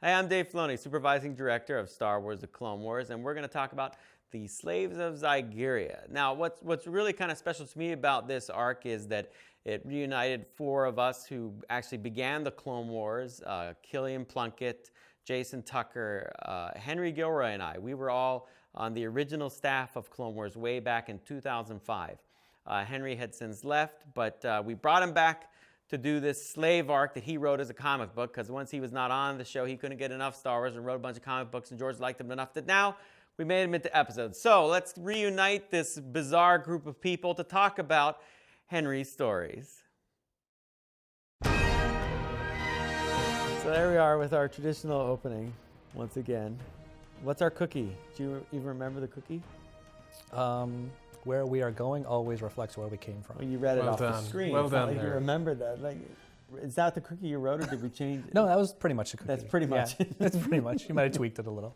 Hey, I'm Dave Filoni, Supervising Director of Star Wars The Clone Wars, and we're going to talk about the Slaves of Zygerria. Now, what's really kind of special to me about this arc is that it reunited four of us who actually began the Clone Wars, Killian Plunkett, Jason Tucker, Henry Gilroy, and I. We were all on the original staff of Clone Wars way back in 2005. Henry had since left, but we brought him back to do this slave arc that he wrote as a comic book, because once he was not on the show, he couldn't get enough Star Wars and wrote a bunch of comic books, and George liked them enough that now we made them into episodes. So let's reunite this bizarre group of people to talk about Henry's stories. So there we are with our traditional opening once again. What's our cookie? Do you even remember the cookie? Where we are going always reflects where we came from. Well, you read it off the screen. Well it's done not like there. you remembered that. Like, is that the cookie you wrote, or did we change it? No, that was pretty much the cookie. That's pretty much Yeah, it. that's pretty much. You might have tweaked it a little.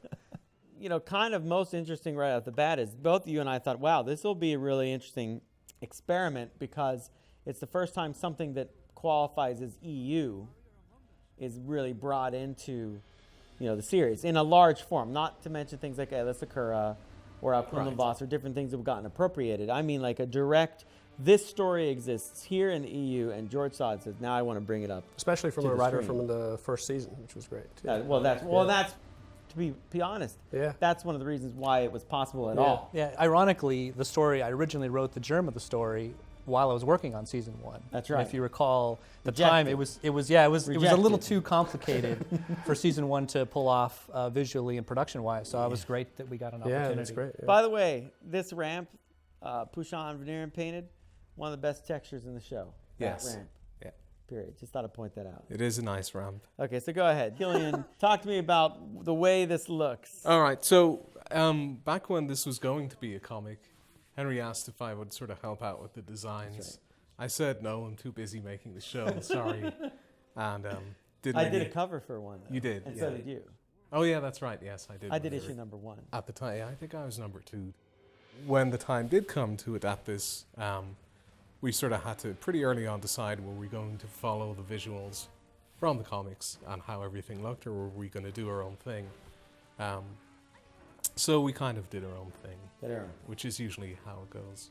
You know, kind of most interesting right off the bat is both you and I thought, wow, this will be a really interesting experiment, because it's the first time something that qualifies as EU is really brought into, you know, the series in a large form. Not to mention things like Alyssa Kura or Alclin Voss or different things that have gotten appropriated. I mean, like a direct, this story exists here in the EU, and George saw it and says, now I want to bring it up. Especially from to a the writer screen. from the first season, which was great. Too. That's to be honest. Yeah. That's one of the reasons why it was possible at all. Yeah, ironically, the story, I originally wrote the germ of the story while I was working on season one. That's And right. if you recall, the Rejected. time it was a little Rejected. too complicated for season one to pull off visually and production wise. So it was great that we got an opportunity. Yeah, that's great. Yeah. By the way, this ramp, Pouchon veneer and painted, one of the best textures in the show. Yes. That ramp. Yeah. Period. Just thought I'd point that out. It is a nice ramp. Okay, so go ahead. Killian, talk to me about the way this looks. All right, so back when this was going to be a comic, Henry asked if I would sort of help out with the designs. I said, no, I'm too busy making the show, sorry. And didn't I really- did a cover for one. Though, You did, and yeah. so did you. Oh, yeah, that's right, yes, I did. I did remember. issue number 1. At the time, yeah, I think I was number 2. When the time did come to adapt this, we sort of had to pretty early on decide, were we going to follow the visuals from the comics and how everything looked, or were we going to do our own thing? So we kind of did our own thing, which is usually how it goes.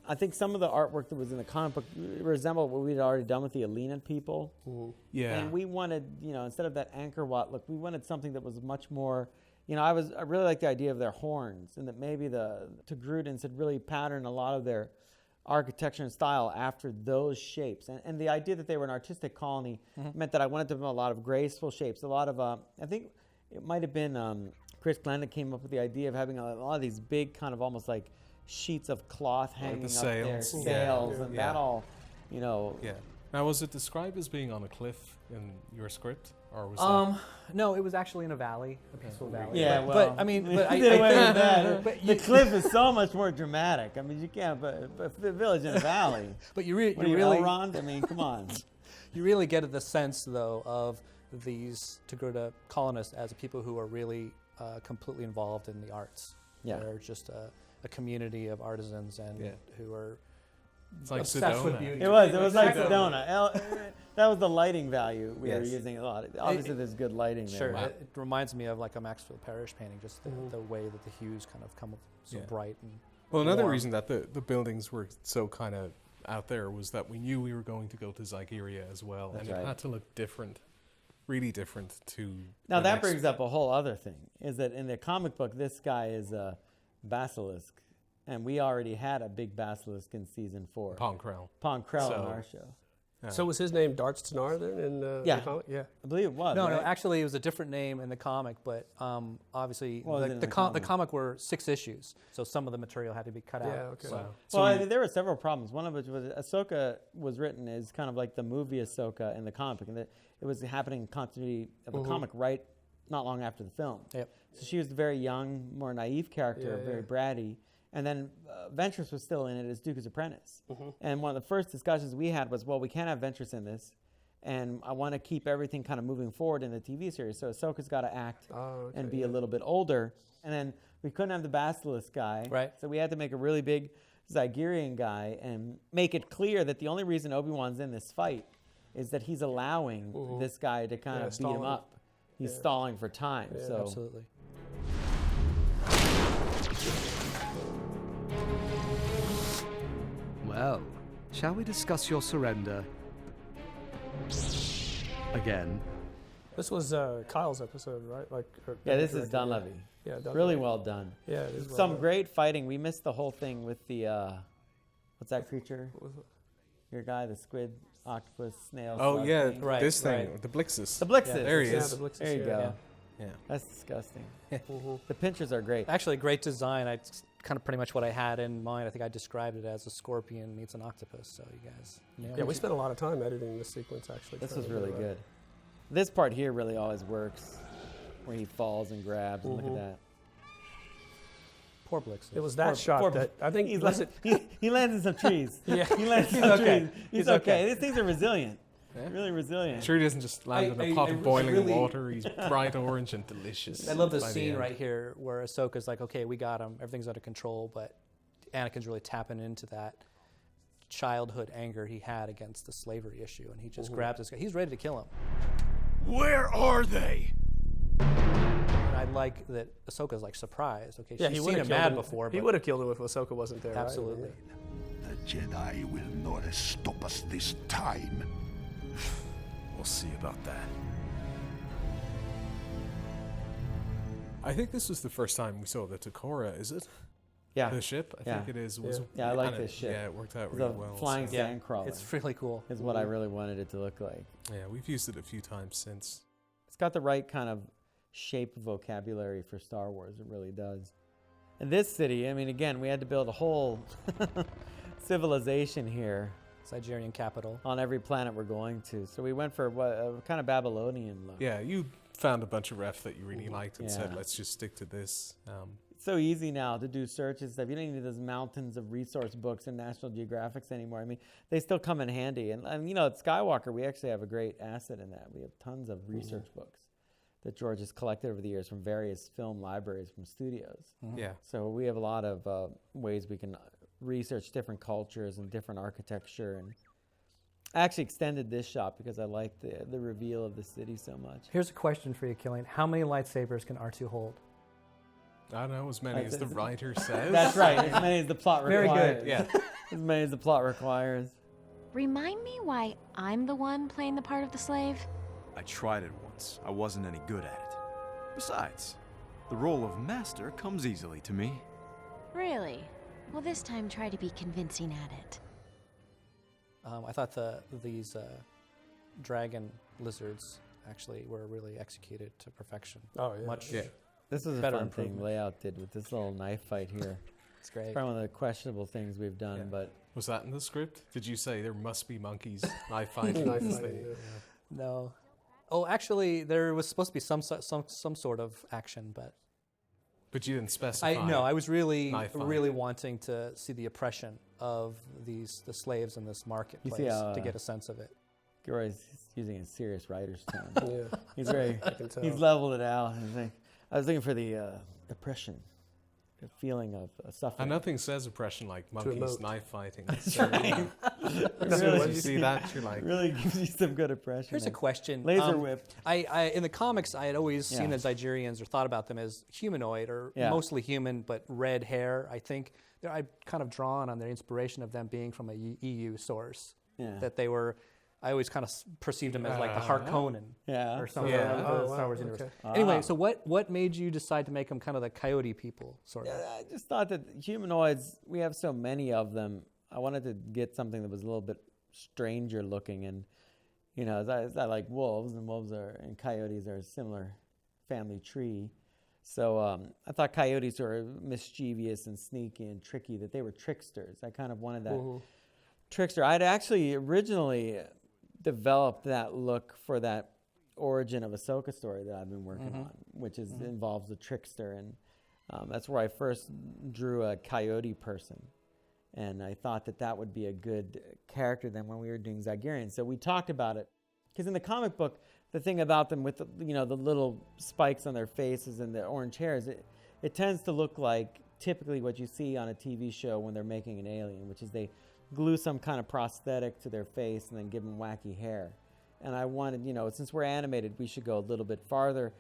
I think some of the artwork that was in the comic book resembled what we'd already done with the Alina people. Yeah. And we wanted, you know, instead of that Angkor Wat look, we wanted something that was much more, you know, I really like the idea of their horns, and that maybe the Togrudans had really patterned a lot of their architecture and style after those shapes. And the idea that they were an artistic colony meant that I wanted to have a lot of graceful shapes, a lot of, I think it might have been Chris Glenn that came up with the idea of having a lot of these big kind of almost like sheets of cloth hanging up there, sails. sails, and that all, you know. Yeah. Now, was it described as being on a cliff in your script, or was No, it was actually in a valley, a peaceful valley. Yeah, but I mean, but I did away think with that. but The cliff is so much more dramatic. I mean, you can't put the village in a valley. But you What are you, really Elrond? I mean, come on. You really get the sense, though, of these Togruta colonists as people who are really completely involved in the arts. Yeah. They're just a community of artisans and who are it's like obsessed with Sedona. beauty. It was like Exactly. Sedona. That was the lighting value we were Yes. using a lot. Obviously, there's good lighting there. Sure, Wow. it reminds me of like a Maxfield Parrish painting, just the way that the hues kind of come up so Yeah. bright. And Well, another warm. reason that the buildings were so kind of out there was that we knew we were going to go to Zygerria as well, That's and right. it had to look different, really different to. Now the that next- brings up a whole other thing, is that in the comic book, this guy is a basilisk, and we already had a big basilisk in season 4. Ponkrell. Ponkrell So- on our show. So was his name Darts Tanar then in Yeah. the comic? Yeah. I believe it was. no, right? actually, it was a different name in the comic, but obviously What was it in the the comic? comic were 6 issues, so some of the material had to be cut Yeah, out. okay. So. Wow. Well, I mean, there were several problems. One of which was Ahsoka was written as kind of like the movie Ahsoka in the comic, and that it was happening in continuity of the comic right not long after the film. Yep. So she was a very young, more naive character, Yeah, very yeah. bratty. And then Ventress was still in it as Dooku's apprentice. And one of the first discussions we had was, well, we can't have Ventress in this, and I want to keep everything kind of moving forward in the TV series. So Ahsoka's got to act and be a little bit older. And then we couldn't have the Basilisk guy. Right. So we had to make a really big Zygerrian guy and make it clear that the only reason Obi-Wan's in this fight is that he's allowing this guy to kind of beat him Stalin. up he's stalling for time. Yeah, so Absolutely. Well, shall we discuss your surrender again? This was Kyle's episode, right? yeah, this is Dunleavy. Yeah, Dunleavy. Really well done. Yeah, it is well Some done. great fighting. We missed the whole thing with the what's that creature? What was it? Your guy, the squid, octopus, snail. Oh slug yeah, thing. Right, this thing, right. the Blixus. The Blixus. There he Yeah, is. the Blixus, There you yeah. go. Yeah. That's disgusting. Mhm. The pinchers are great. Actually, great design. It's kind of pretty much what I had in mind. I think I described it as a scorpion meets an octopus. So you guys, Yeah, we spent a lot of time editing this sequence, actually. This trying was to get really it right. good. This part here really always works, where he falls and grabs. And look at that. Poor Blixus. It was that shot that I think He's was like, it. he lands in some trees. Yeah. He lands in He's some okay. trees. He's He's okay. okay. These things are resilient. Yeah. Really resilient. Sure, he doesn't just land in a pot of boiling really- water. He's bright orange and delicious. I love this by the scene end. right here where Ahsoka's like, okay, we got him. Everything's under control, but Anakin's really tapping into that childhood anger he had against the slavery issue, and he just grabs this guy. He's ready to kill him. Where are they? And I like that Ahsoka's like surprised. Okay, Yeah, she's he seen would him have mad killed him before. He but would have killed him if Ahsoka wasn't there. absolutely. Right? The Jedi will not stop us this time. We'll see about that. I think this was the first time we saw the Takora, is it? Yeah. The ship, I think it is. Was, Yeah, I like and this ship. Yeah, it worked out The really well. flying so- sand crawler It's really cool. is what I really wanted it to look like. Yeah, we've used it a few times since. It's got the right kind of shape vocabulary for Star Wars. It really does. And this city, I mean, again, we had to build a whole civilization here Zygerrian capital. on every planet we're going to. So we went for what a kind of Babylonian look. Yeah, you found a bunch of ref that you really liked and said, Yeah. let's just stick to this. It's so easy now to do searches and stuff. You don't need those mountains of resource books and National Geographics anymore. I mean, they still come in handy. And you know, at Skywalker, we actually have a great asset in that. We have tons of research books that George has collected over the years from various film libraries from studios. Yeah. So we have a lot of ways we can research different cultures and different architecture. And I actually extended this shot because I like the reveal of the city so much. Here's a question for you, Killian. How many lightsabers can R2 hold? I don't know, as many as the writer says. That's right, as many as the plot Very requires. good. Yeah. As many as the plot requires. Remind me why I'm the one playing the part of the slave? I tried it once. I wasn't any good at it. Besides, the role of master comes easily to me. Really? Well, this time try to be convincing at it. I thought these dragon lizards actually were really executed to perfection. Oh yeah. Much Yeah. This was a Better fun thing improvement. Layout did with this little knife fight here. It's great. It's probably one of the questionable things we've done, Yeah. but Was that in the script? Did you say there must be monkeys knife fighting? Knife this fighting, thing? yeah. No. Oh, actually, there was supposed to be some sort of action, but But you didn't specify. I was really knife fight. really wanting to see the oppression of the slaves in this marketplace how, to get a sense of it. Gilroy's using a serious writer's tone. Yeah. He's very, I can tell. he's leveled it out. He's like, I was looking for the oppression, the feeling of suffering. And nothing says oppression like monkeys emote. knife fighting. That's So, right. Really, you see that, you're like, Really gives you some good oppression. Here's a there. question. Laser whip. I in the comics, I had always seen Yeah. the Zygerians or thought about them as humanoid or Yeah. mostly human, but red hair. I think I kind of drawn on their inspiration of them being from a EU source. Yeah. That they were. I always kind of perceived them as like the Harkonnen Yeah. or something Yeah. of the Oh, wow, Star Wars universe. okay. Anyway, so what made you decide to make them kind of the coyote people, sort of? Yeah, I just thought that humanoids, we have so many of them. I wanted to get something that was a little bit stranger looking, and you know, as I like wolves, and coyotes are a similar family tree. So I thought coyotes were mischievous and sneaky and tricky, that they were tricksters. I kind of wanted that trickster. I'd actually originally developed that look for that origin of Ahsoka story that I've been working on, which involves the trickster, and that's where I first drew a coyote person, and I thought that would be a good character then when we were doing Zygerrian. So we talked about it, because in the comic book, the thing about them with the little spikes on their faces and the orange hairs, it tends to look like typically what you see on a TV show when they're making an alien, which is they glue some kind of prosthetic to their face and then give them wacky hair. And I wanted, since we're animated, we should go a little bit farther.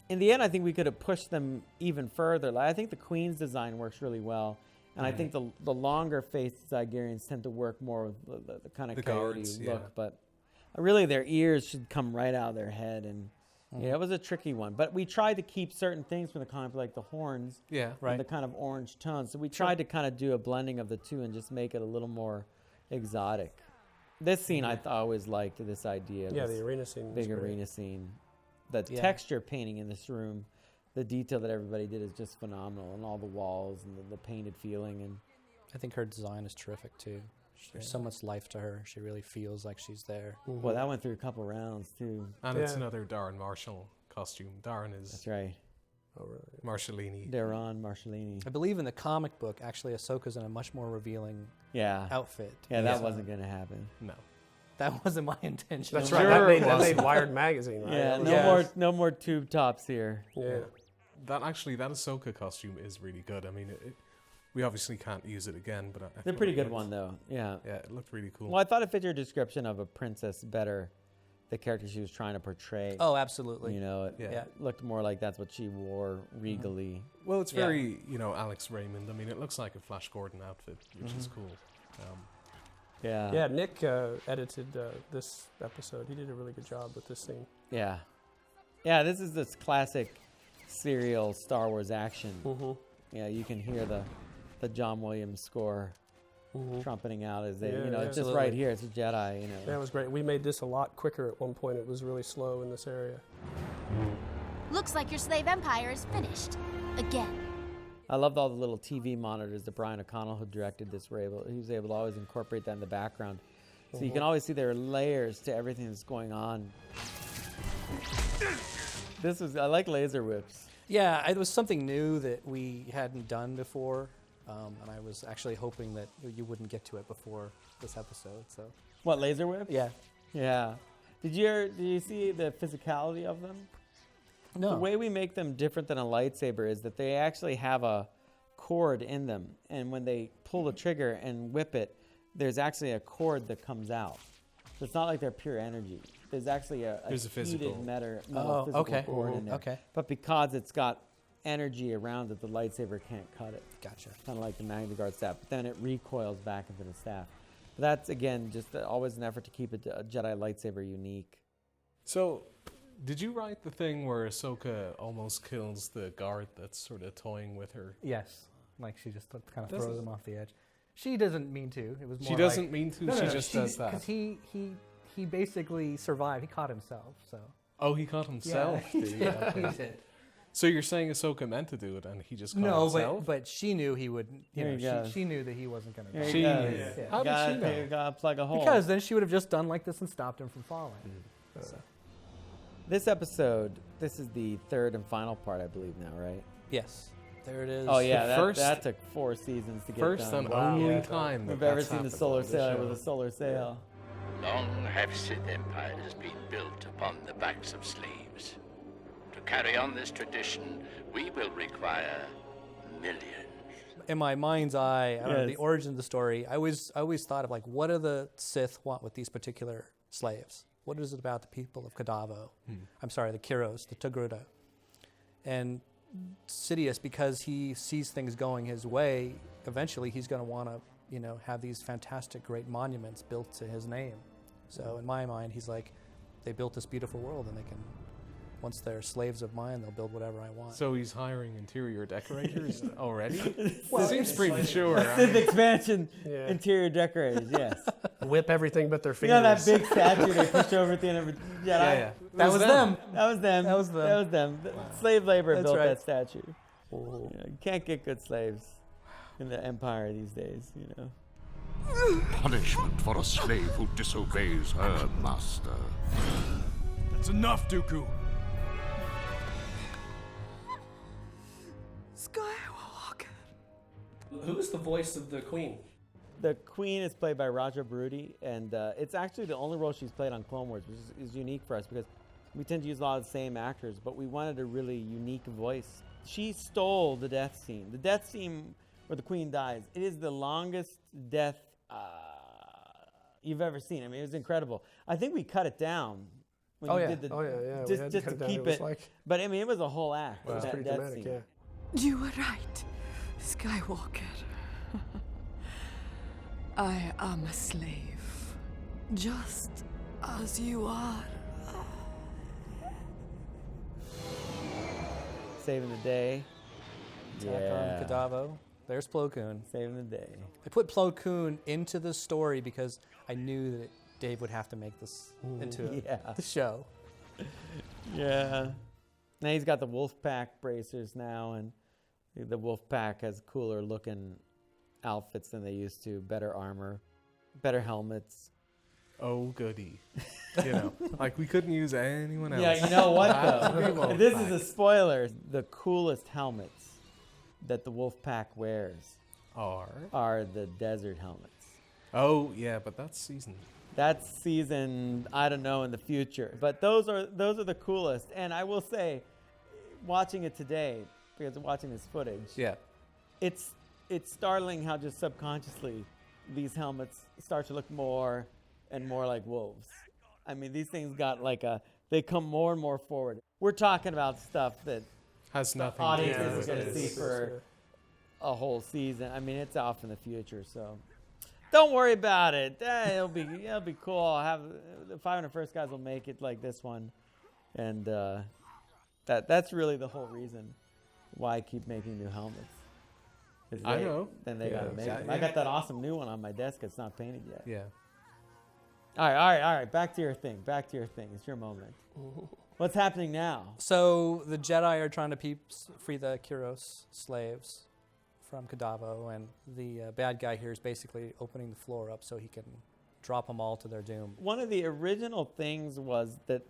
In the end, I think we could have pushed them even further. Like, I think the Queen's design works really well. And I think the longer-faced Zygerrians tend to work more with the kind of coyote look. But really, their ears should come right out of their head. And it was a tricky one. But we tried to keep certain things from the comic, like the horns and the kind of orange tone. So we tried to kind of do a blending of the two and just make it a little more exotic. This scene, I always liked this idea. Yeah, the arena scene. Big arena scene. The texture painting in this room, the detail that everybody did is just phenomenal, and all the walls and the painted feeling. And I think her design is terrific too. There's so much life to her. She really feels like she's there. Well, that went through a couple rounds too. And it's another Darren Marshall costume. Darren is... That's right. Oh, really? Marshallini. Darren Marshallini. I believe in the comic book, actually, Ahsoka's in a much more revealing outfit. Yeah, that wasn't going to happen. No. That wasn't my intention. That's right. That made Wired magazine, right? Yeah, no more tube tops here. Yeah. That Ahsoka costume is really good. I mean, we obviously can't use it again, but it's a pretty good one, though. Yeah. Yeah, it looked really cool. Well, I thought it fit your description of a princess better, the character she was trying to portray. Oh, absolutely. It looked more like that's what she wore regally. Well, it's very, Alex Raymond. I mean, it looks like a Flash Gordon outfit, which is cool. Yeah, Nick edited this episode. He did a really good job with this scene. Yeah. Yeah, this is this classic serial Star Wars action. Yeah, you can hear the John Williams score trumpeting out as they, it's just right here. It's a Jedi, That was great. We made this a lot quicker at one point. It was really slow in this area. Looks like your slave empire is finished. Again. I loved all the little TV monitors that Brian O'Connell, who directed this, he was able to always incorporate that in the background. So you can always see there are layers to everything that's going on. I like laser whips. Yeah, it was something new that we hadn't done before. And I was actually hoping that you wouldn't get to it before this episode. So, what, laser whip? Yeah. Yeah. Did you see the physicality of them? No. The way we make them different than a lightsaber is that they actually have a cord in them, and when they pull the trigger and whip it, there's actually a cord that comes out. So it's not like they're pure energy. There's actually a heated metal physical cord in there. Okay. But because it's got energy around it, the lightsaber can't cut it. Gotcha. Kind of like the Magna Guard staff, but then it recoils back into the staff. But that's, again, just always an effort to keep a Jedi lightsaber unique. So, did you write the thing where Ahsoka almost kills the guard that's sort of toying with her? Yes. Like she just kind of throws him off the edge. She doesn't mean to. It was more She doesn't mean to? No, she just does that? Because he basically survived. He caught himself, so. Oh, he caught himself? Yeah, he did. So you're saying Ahsoka meant to do it and he just caught himself? No, but she knew he would. She knew that he wasn't going to. She knew. Yeah. How did she know? You gotta plug a hole. Because then she would have just done like this and stopped him from falling. So. This episode, this is the third and final part, I believe now, right? Yes. There it is. Oh yeah, that took 4 seasons to get done. First and only time we've ever seen the solar sail with a solar sail. Long have Sith empires been built upon the backs of slaves. To carry on this tradition, we will require millions. In my mind's eye, I don't know, the origin of the story, I always thought of like, what do the Sith want with these particular slaves? What is it about the people of Kadavo? I'm sorry, the Kiros, the Togruta. And Sidious, because he sees things going his way, eventually he's going to want to, have these fantastic, great monuments built to his name. So in my mind, he's like, they built this beautiful world, and they can, once they're slaves of mine, they'll build whatever I want. So he's hiring interior decorators already? Well, seems premature. Sith expansion, interior decorators, yes. Whip everything but their fingers. That big statue they pushed over at the end of it. Yeah. That was them. That was them. Slave labor built that statue. Oh. You can't get good slaves in the Empire these days, Punishment for a slave who disobeys her master. That's enough, Dooku. Skywalker. Who's the voice of the Queen? The Queen is played by Raja Brudi, and it's actually the only role she's played on Clone Wars, which is unique for us because we tend to use a lot of the same actors, but we wanted a really unique voice. She stole the death scene. The death scene where the Queen dies, it is the longest death you've ever seen. I mean, it was incredible. I think we cut it down when you did the yeah. just to keep it. But I mean, it was a whole act. Wow. It was pretty dramatic, scene. yeah. You were right, Skywalker. I am a slave, just as you are. Saving the day. Attack on Kadavo. There's Plo Koon. Saving the day. I put Plo Koon into the story because I knew that Dave would have to make this into the show. Yeah. Now he's got the Wolfpack bracers now, and the Wolfpack has cooler looking outfits than they used to. Better armor, better helmets. Oh, goody. You know, like we couldn't use anyone else. Yeah, you know what though? This is a spoiler. The coolest helmets that the Wolfpack wears are the desert helmets. Oh yeah, but that's seasoned. That's seasoned, I don't know, in the future. But those are the coolest. And I will say, watching it today, because of watching this footage, it's startling how just subconsciously these helmets start to look more and more like wolves. I mean, these things got they come more and more forward. We're talking about stuff that has nothing audiences is going to see for a whole season. I mean, it's off in the future, so don't worry about it. It'll be cool. I'll have the 500 First guys will make it like this one, and that's really the whole reason why I keep making new helmets. I know. Then they gotta make them. I got that awesome new one on my desk. It's not painted yet. Yeah. All right. Back to your thing. It's your moment. What's happening now? So the Jedi are trying to free the Kyros slaves from Kadavo, and the bad guy here is basically opening the floor up so he can drop them all to their doom. One of the original things was that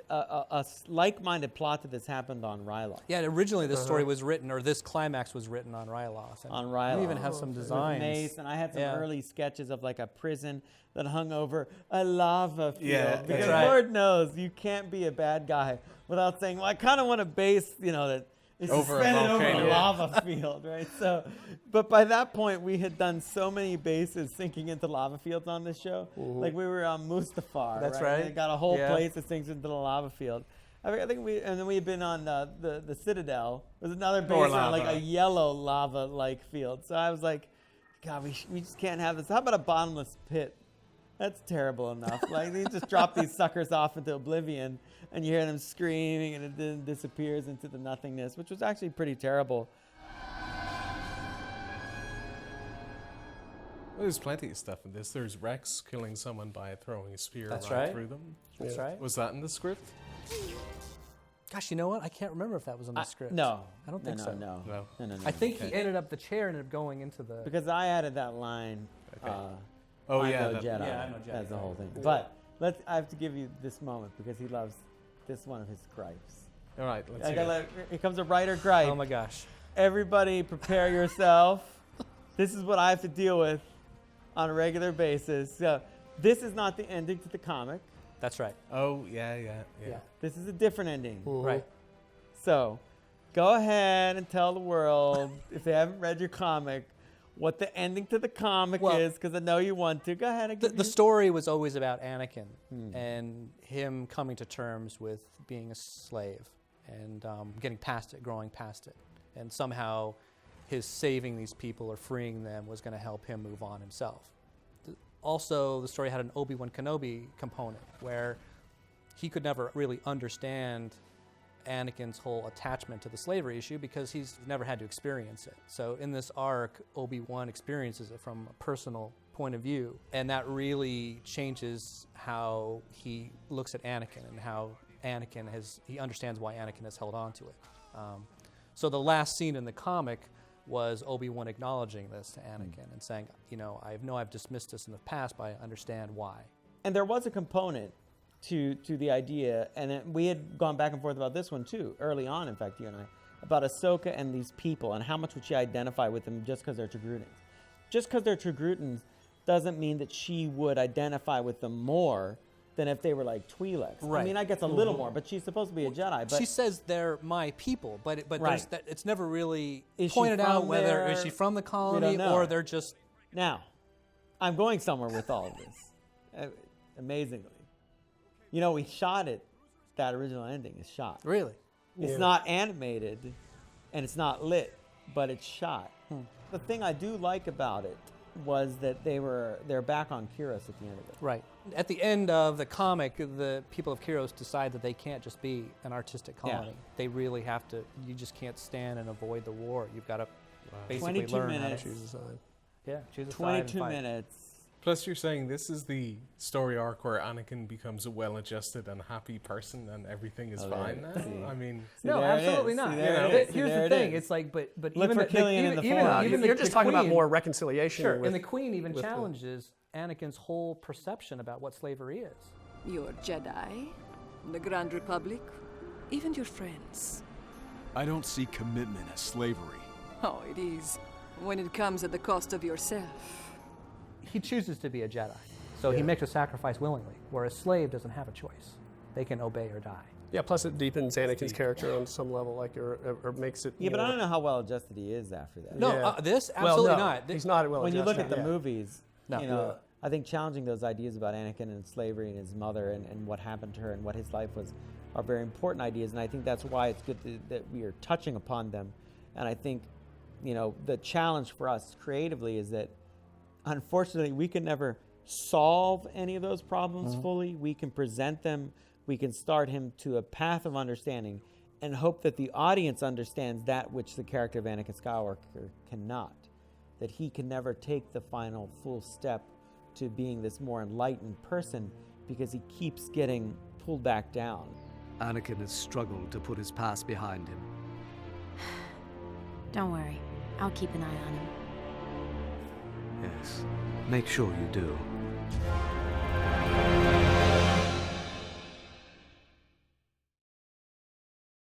a like-minded plot to this happened on Ryloth. Yeah, originally this story was written, or this climax was written on Ryloth. On Ryloth. We even have some designs. Mace, and I had some early sketches of like a prison that hung over a lava field. Yeah, because Lord knows you can't be a bad guy without saying, well, I kind of want to base, that it's suspended over a lava field, right? So, but by that point, we had done so many bases sinking into lava fields on this show. Like we were on Mustafar. That's right. We got a whole place that sinks into the lava field. I think and then we had been on the Citadel. It was another base on like a yellow lava-like field. So I was like, God, we just can't have this. How about a bottomless pit? That's terrible enough. Like they just drop these suckers off into oblivion, and you hear them screaming, and it then disappears into the nothingness, which was actually pretty terrible. Well, there's plenty of stuff in this. There's Rex killing someone by throwing a spear through them. That's right. Was that in the script? Gosh, you know what? I can't remember if that was in the script. No. I don't think so. No. I think the chair ended up going into the... Because I added that line. Okay. I know Jedi. I know Jedi. That's the whole thing. But I have to give you this moment because he loves this one of his gripes. All right, let's hear it. Here comes a writer gripe. Oh my gosh. Everybody prepare yourself. This is what I have to deal with on a regular basis. So this is not the ending to the comic. That's right. Oh, yeah. This is a different ending. Right. So go ahead and tell the world, if they haven't read your comic, what the ending to the comic is, because I know you want to. Go ahead. The story was always about Anakin and him coming to terms with being a slave and getting past it, growing past it. And somehow his saving these people or freeing them was going to help him move on himself. Also, the story had an Obi-Wan Kenobi component where he could never really understand Anakin's whole attachment to the slavery issue because he's never had to experience it. So in this arc, Obi-Wan experiences it from a personal point of view, and that really changes how he looks at Anakin and how he understands why Anakin has held on to it. So the last scene in the comic was Obi-Wan acknowledging this to Anakin and saying, I've dismissed this in the past, but I understand why. And there was a component to the idea, and we had gone back and forth about this one too, early on, in fact, you and I, about Ahsoka and these people and how much would she identify with them just because they're Togruttans. Just because they're Togruttans doesn't mean that she would identify with them more than if they were like Twi'leks. Right. I mean, I guess a little more, but she's supposed to be a Jedi. But she says they're my people, but right. It's never really is pointed out whether is she from the we colony don't know. or they're just... Now, I'm going somewhere with all of this. amazingly. You know, we shot it. That original ending is shot. Really? It's not animated, and it's not lit, but it's shot. The thing I do like about it was that they're back on Kyros at the end of it. Right. At the end of the comic, the people of Kyros decide that they can't just be an artistic colony. They really have to. You just can't stand and avoid the war. You've got to basically learn how to choose a side. Yeah, choose a side. 22 minutes. Plus, you're saying this is the story arc where Anakin becomes a well-adjusted and happy person, and everything is fine now. I mean, no, absolutely not. Here's the thing: it's like, but look even for Killian in the Force. Even you're just talking about more reconciliation. Sure, and the Queen even challenges Anakin's whole perception about what slavery is. Your Jedi, the Grand Republic, even your friends. I don't see commitment as slavery. Oh, it is, when it comes at the cost of yourself. He chooses to be a Jedi, so he makes a sacrifice willingly, where a slave doesn't have a choice. They can obey or die. Yeah, plus it deepens Anakin's character on some level, like, or makes it. Yeah, but I don't know how well adjusted he is after that. No, this absolutely not. He's not well when adjusted. you look at the movies, No. you know, I think challenging those ideas about Anakin and slavery and his mother and what happened to her and what his life was are very important ideas, and I think that's why it's good that we are touching upon them. And I think, you know, the challenge for us creatively is that, unfortunately, we can never solve any of those problems fully. We can present them. We can start him to a path of understanding and hope that the audience understands that which the character of Anakin Skywalker cannot. That he can never take the final full step to being this more enlightened person because he keeps getting pulled back down. Anakin has struggled to put his past behind him. Don't worry. I'll keep an eye on him. Yes, make sure you do.